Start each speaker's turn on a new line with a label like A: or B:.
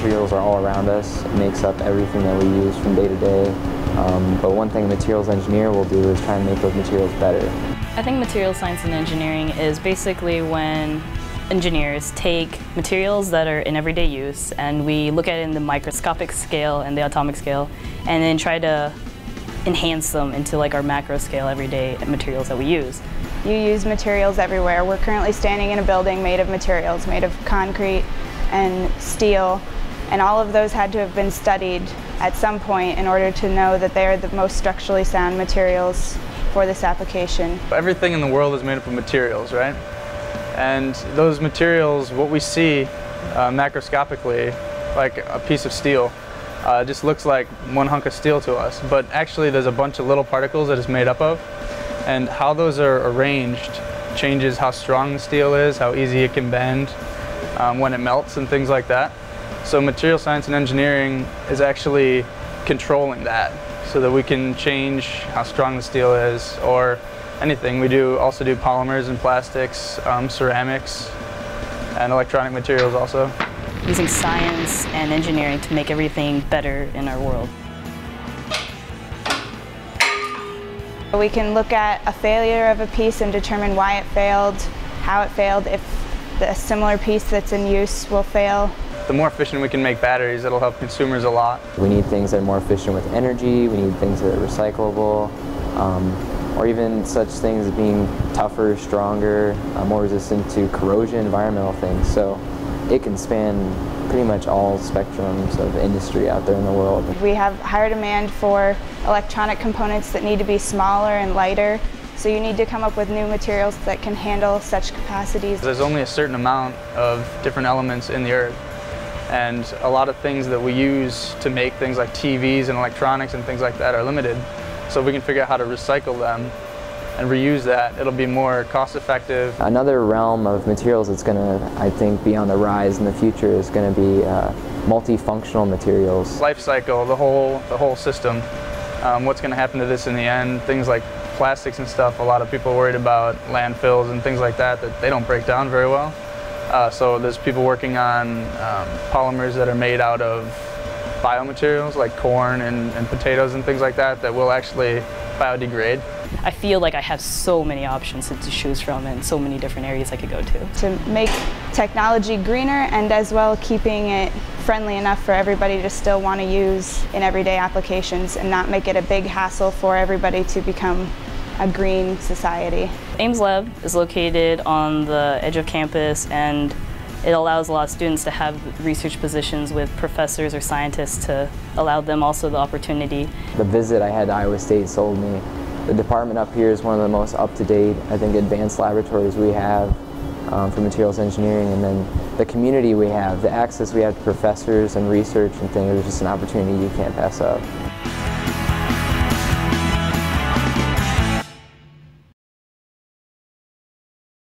A: materials are all around us. It makes up everything that we use from day to day. But one thing a materials engineer will do is try and make those materials better.
B: I think materials science and engineering is basically when engineers take materials that are in everyday use and we look at it in the microscopic scale and the atomic scale and then try to enhance them into like our macro scale everyday materials that we use.
C: You use materials everywhere. We're currently standing in a building made of materials, made of concrete and steel, and all of those had to have been studied at some point in order to know that they are the most structurally sound materials for this application.
D: Everything in the world is made up of materials, right? And those materials, what we see macroscopically, like a piece of steel, just looks like one hunk of steel to us, but actually there's a bunch of little particles that it's made up of, and how those are arranged changes how strong the steel is, how easy it can bend when it melts and things like that. So material science and engineering is actually controlling that so that we can change how strong the steel is or anything. We also do polymers and plastics, ceramics, and electronic materials also.
B: Using science and engineering to make everything better in our world.
C: We can look at a failure of a piece and determine why it failed, how it failed, if a similar piece that's in use will fail.
D: The more efficient we can make batteries, it'll help consumers a lot.
A: We need things that are more efficient with energy, we need things that are recyclable, or even such things as being tougher, stronger, more resistant to corrosion, environmental things. So it can span pretty much all spectrums of industry out there in the world.
C: We have higher demand for electronic components that need to be smaller and lighter, so you need to come up with new materials that can handle such capacities.
D: There's only a certain amount of different elements in the earth, and a lot of things that we use to make things like TVs and electronics and things like that are limited. So if we can figure out how to recycle them and reuse that, it'll be more cost effective.
A: Another realm of materials that's going to, I think, be on the rise in the future is going to be multifunctional materials.
D: Life cycle, the whole system. What's going to happen to this in the end? Things like plastics and stuff, a lot of people are worried about landfills and things like that they don't break down very well. So there's people working on polymers that are made out of biomaterials like corn and potatoes and things like that will actually biodegrade.
B: I feel like I have so many options to choose from and so many different areas I could go to.
C: To make technology greener and as well keeping it friendly enough for everybody to still want to use in everyday applications and not make it a big hassle for everybody to become a green society.
B: Ames Lab is located on the edge of campus, and it allows a lot of students to have research positions with professors or scientists to allow them also the opportunity.
A: The visit I had to Iowa State sold me. The department up here is one of the most up-to-date, I think, advanced laboratories we have for materials engineering, and then the community we have, the access we have to professors and research and things, is just an opportunity you can't pass up.